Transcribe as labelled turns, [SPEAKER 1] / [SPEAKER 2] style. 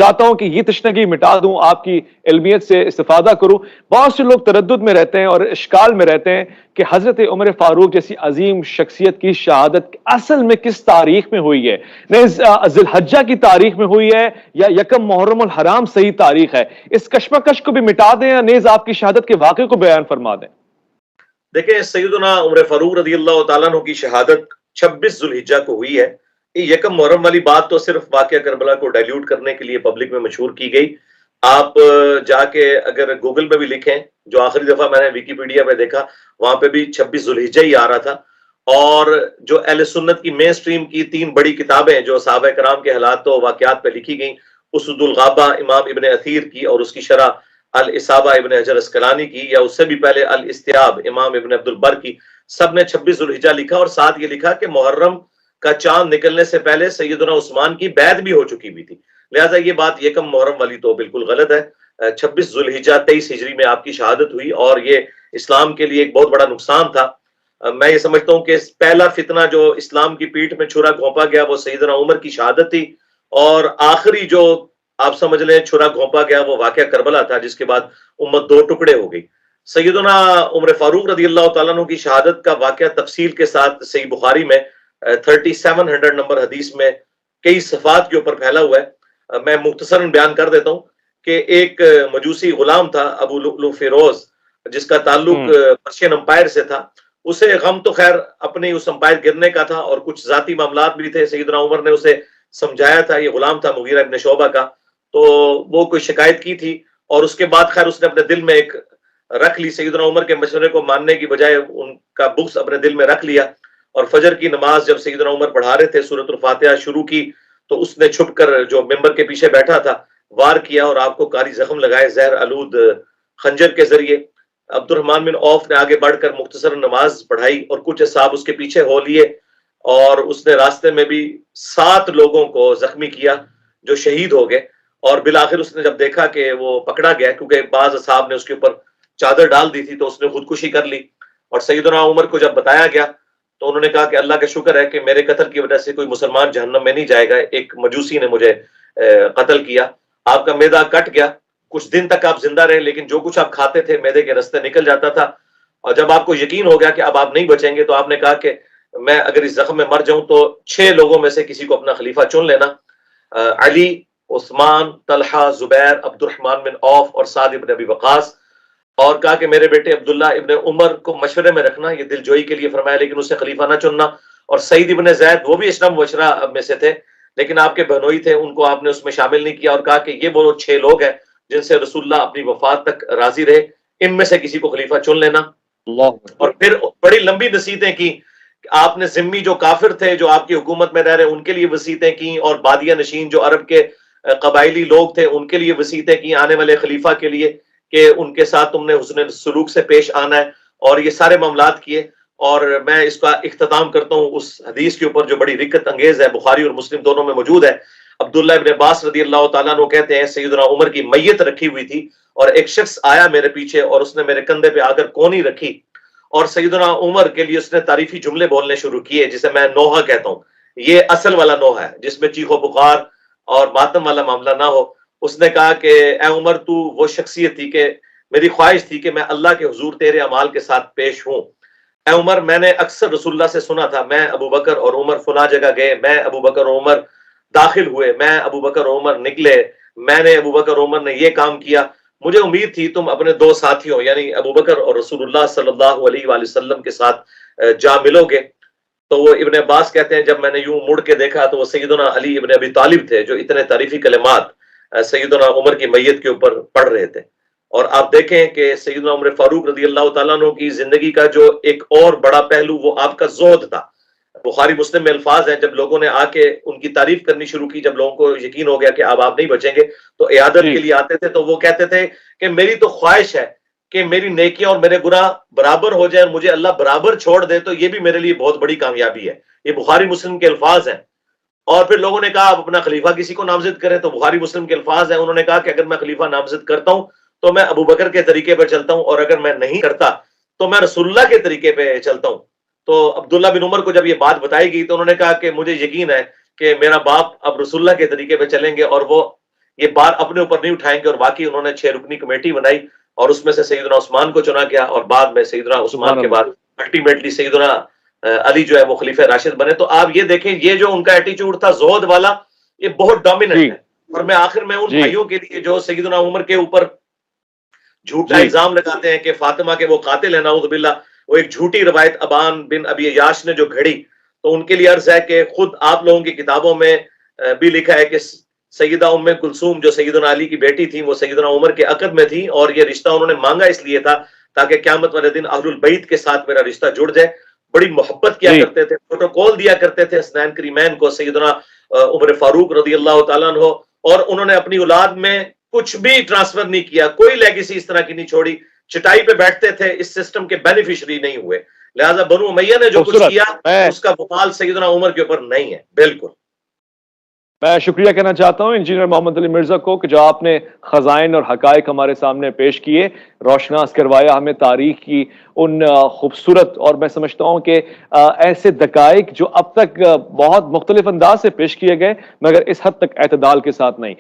[SPEAKER 1] چاہتا ہوں کہ یہ تشنگی مٹا دوں، آپ کی علمیت سے استفادہ کروں۔ بہت سے لوگ تردد میں رہتے ہیں اور اشکال میں رہتے ہیں کہ حضرت عمر فاروق جیسی عظیم شخصیت کی شہادت اصل میں کس تاریخ میں ہوئی ہے؟ ذی الحجہ کی تاریخ میں ہوئی ہے یا یکم محرم الحرام صحیح تاریخ ہے؟ اس کشمکش کو بھی مٹا دیں یا نیز آپ کی شہادت کے واقعے کو بیان فرما دیں۔
[SPEAKER 2] دیکھیں، سیدنا عمر فاروق رضی اللہ تعالیٰ عنہ کی شہادت 26 ذو الحجہ کو ہوئی ہے۔ یہ یکم محرم والی بات تو صرف واقعہ کربلا کو ڈائلیوٹ کرنے کے لیے پبلک میں مشہور کی گئی۔ آپ جا کے اگر گوگل پہ بھی لکھیں، جو آخری دفعہ میں نے ویکیپیڈیا پہ دیکھا وہاں پہ بھی 26 ذو الحجہ ہی آ رہا تھا۔ اور جو اہل سنت کی مین سٹریم کی 3 بڑی کتابیں جو صحابہ کرام کے حالات و واقعات پہ لکھی گئیں، اسد الغابہ امام ابن اثیر کی اور اس کی شرح الاصابہ ابن حجر اسقلانی کی، یا اس سے بھی پہلے الاستیاب امام ابن عبد البر کی، سب نے 26 ذو الحجہ لکھا اور ساتھ یہ لکھا کہ محرم کا چاند نکلنے سے پہلے سیدنا عثمان کی بیعت بھی ہو چکی ہوئی تھی، لہٰذا یہ بات یکم محرم والی تو بالکل غلط ہے۔ 26 ذو الحجہ 23 ہجری میں آپ کی شہادت ہوئی اور یہ اسلام کے لیے ایک بہت بڑا نقصان تھا۔ میں یہ سمجھتا ہوں کہ پہلا فتنہ جو اسلام کی پیٹھ میں چھرا گھونپا گیا وہ سیدنا عمر کی شہادت تھی، اور آخری جو آپ سمجھ لیں چھرا گھونپا گیا وہ واقعہ کربلا تھا، جس کے بعد امت 2 ٹکڑے ہو گئی۔ سیدنا عمر فاروق رضی اللہ تعالیٰ عنہ کی شہادت کا واقعہ تفصیل کے ساتھ صحیح بخاری میں 3700 نمبر حدیث میں کئی صفات کے اوپر پھیلا ہوا ہے۔ میں مختصراً بیان کر دیتا ہوں کہ ایک مجوسی غلام تھا ابو لؤلؤ فیروز، جس کا تعلق پرشین امپائر سے تھا۔ اسے غم تو خیر اپنی اس امپائر گرنے کا تھا اور کچھ ذاتی معاملات بھی تھے۔ سیدنا عمر نے اسے سمجھایا تھا، یہ غلام تھا مغیرہ ابن شعبہ کا، تو وہ کوئی شکایت کی تھی اور اس کے بعد خیر اس نے اپنے دل میں ایک رکھ لی، سیدنا عمر کے مشورے کو ماننے کی بجائے ان کا بغض اپنے دل میں رکھ لیا، اور فجر کی نماز جب سیدنا عمر پڑھا رہے تھے سورۃ الفاتحہ شروع کی تو اس نے چھپ کر جو ممبر کے پیچھے بیٹھا تھا وار کیا اور آپ کو کاری زخم لگائے زہر آلود خنجر کے ذریعے۔ عبد الرحمن بن عوف نے آگے بڑھ کر مختصر نماز پڑھائی اور کچھ اصحاب اس کے پیچھے ہو لیے، اور اس نے راستے میں بھی 7 لوگوں کو زخمی کیا جو شہید ہو گئے، اور بالآخر اس نے جب دیکھا کہ وہ پکڑا گیا، کیونکہ بعض اصحاب نے اس کے اوپر چادر ڈال دی تھی، تو اس نے خودکشی کر لی۔ اور سیدنا عمر کو جب بتایا گیا تو انہوں نے کہا کہ اللہ کا شکر ہے کہ میرے قتل کی وجہ سے کوئی مسلمان جہنم میں نہیں جائے گا، ایک مجوسی نے مجھے قتل کیا۔ آپ کا معدہ کٹ گیا، کچھ دن تک آپ زندہ رہے، لیکن جو کچھ آپ کھاتے تھے معدے کے رستے نکل جاتا تھا، اور جب آپ کو یقین ہو گیا کہ اب آپ نہیں بچیں گے تو آپ نے کہا کہ میں اگر اس زخم میں مر جاؤں تو 6 لوگوں میں سے کسی کو اپنا خلیفہ چن لینا، علی، عثمان، طلحہ، زبیر، عبد الرحمن بن عوف اور سعد بن ابی وقاص، اور کہا کہ میرے بیٹے عبداللہ ابن عمر کو مشورے میں رکھنا، یہ دل جوئی کے لیے فرمایا، لیکن اسے خلیفہ نہ چننا۔ اور سعید ابن زید وہ بھی اشرا مبشرہ میں سے تھے، لیکن آپ کے بہنوئی تھے، ان کو آپ نے اس میں شامل نہیں کیا، اور کہا کہ یہ وہ 6 لوگ ہیں جن سے رسول اللہ اپنی وفات تک راضی رہے، ان میں سے کسی کو خلیفہ چن لینا۔ اور پھر بڑی لمبی نصیحتیں کی، آپ نے ذمی جو کافر تھے جو آپ کی حکومت میں رہ رہے ان کے لیے وصیتیں کی، اور بادیہ نشین جو عرب کے قبائلی لوگ تھے ان کے لیے وصیتیں کی آنے والے خلیفہ کے لیے، کہ ان کے ساتھ تم نے حسن سلوک سے پیش آنا ہے، اور یہ سارے معاملات کیے۔ اور میں اس کا اختتام کرتا ہوں اس حدیث کے اوپر جو بڑی رکت انگیز ہے، بخاری اور مسلم دونوں میں موجود ہے۔ عبداللہ ابن عباس رضی اللہ تعالیٰ عنہ کہتے ہیں سیدنا عمر کی میت رکھی ہوئی تھی، اور ایک شخص آیا میرے پیچھے اور اس نے میرے کندھے پہ آ کر کونی رکھی، اور سیدنا عمر کے لیے اس نے تعریفی جملے بولنے شروع کیے، جسے میں نوحہ کہتا ہوں۔ یہ اصل والا نوحہ ہے جس میں چیخ و پکار اور ماتم والا معاملہ نہ ہو۔ اس نے کہا کہ اے عمر، تو وہ شخصیت تھی کہ میری خواہش تھی کہ میں اللہ کے حضور تیرے اعمال کے ساتھ پیش ہوں۔ اے عمر، میں نے اکثر رسول اللہ سے سنا تھا، میں ابو بکر اور عمر فلاں جگہ گئے، میں ابو بکر اور عمر داخل ہوئے، میں ابو بکر اور عمر نکلے، میں نے ابو بکر اور عمر نے یہ کام کیا، مجھے امید تھی تم اپنے 2 ساتھیوں یعنی ابو بکر اور رسول اللہ صلی اللہ علیہ وآلہ وسلم کے ساتھ جا ملو گے۔ تو وہ ابن عباس کہتے ہیں جب میں نے یوں مڑ کے دیکھا تو وہ سیدنا علی ابن ابی طالب تھے، جو اتنے تعریفی کلمات سیدنا عمر کی میت کے اوپر پڑھ رہے تھے۔ اور آپ دیکھیں کہ سیدنا عمر فاروق رضی اللہ تعالیٰ عنہ کی زندگی کا جو ایک اور بڑا پہلو وہ آپ کا زہد تھا۔ بخاری مسلم میں الفاظ ہیں، جب لوگوں نے آ کے ان کی تعریف کرنی شروع کی، جب لوگوں کو یقین ہو گیا کہ اب آپ نہیں بچیں گے تو عیادت کے لیے آتے تھے، تو وہ کہتے تھے کہ میری تو خواہش ہے کہ میری نیکیاں اور میرے گناہ برابر ہو جائیں، مجھے اللہ برابر چھوڑ دے تو یہ بھی میرے لیے بہت بڑی کامیابی ہے۔ یہ بخاری مسلم کے الفاظ ہیں۔ اور پھر لوگوں نے کہا آپ اپنا خلیفہ کسی کو نامزد کریں، تو بخاری مسلم کے الفاظ ہیں، انہوں نے کہا کہ اگر میں خلیفہ نامزد کرتا ہوں تو میں ابو بکر کے طریقے پہ چلتا ہوں، اور اگر میں نہیں کرتا تو میں رسول اللہ کے طریقے پہ چلتا ہوں۔ تو عبداللہ بن عمر کو جب یہ بات بتائی گئی تو انہوں نے کہا کہ مجھے یقین ہے کہ میرا باپ اب رسول اللہ کے طریقے پہ چلیں گے، اور وہ یہ بار اپنے اوپر نہیں اٹھائیں گے، اور واقعی انہوں نے 6 رکنی کمیٹی بنائی اور اس میں سے سیدنا عثمان کو چنا گیا، اور بعد میں سیدنا عثمان کے بعد الٹیمیٹلی سیدنا علی جو ہے وہ خلیفہ راشد بنے۔ تو آپ یہ دیکھیں یہ جو ان کا ایٹیچیوڈ تھا زہد والا، یہ بہت ڈومیننٹ ہے۔ اور میں آخر میں ان بھائیوں کے لیے جو سیدنا عمر کے اوپر جھوٹا الزام لگاتے ہیں کہ فاطمہ کے وہ قاتل ہیں، نعوذ باللہ، وہ ایک جھوٹی روایت ابان بن ابی عیاش نے جو گھڑی، تو ان کے لیے عرض ہے کہ خود آپ لوگوں کی کتابوں میں بھی لکھا ہے کہ سیدہ ام کلثوم جو سیدنا علی کی بیٹی تھی وہ سیدنا عمر کے عقد میں تھی، اور یہ رشتہ انہوں نے مانگا اس لیے تھا تاکہ قیامت والے دن اہل البیت کے ساتھ میرا رشتہ جڑ جائے۔ بڑی محبت کیا کرتے تھے، پروٹوکول دیا کرتے تھے حسنین کریمین کو، سیدنا عمر فاروق رضی اللہ تعالیٰ عنہ، اور انہوں نے اپنی اولاد میں کچھ بھی ٹرانسفر نہیں کیا، کوئی لیگیسی اس طرح کی نہیں چھوڑی، چٹائی پہ بیٹھتے تھے، اس سسٹم کے بینیفیشری نہیں ہوئے۔ لہذا بنو امیہ نے جو کچھ کیا اس کا وبال سیدنا عمر کے اوپر نہیں ہے۔ بالکل
[SPEAKER 1] میں شکریہ کہنا چاہتا ہوں انجینئر محمد علی مرزا کو کہ جو آپ نے خزائن اور حقائق ہمارے سامنے پیش کیے، روشناس کروایا ہمیں تاریخ کی ان خوبصورت، اور میں سمجھتا ہوں کہ ایسے دقائق جو اب تک بہت مختلف انداز سے پیش کیے گئے مگر اس حد تک اعتدال کے ساتھ نہیں۔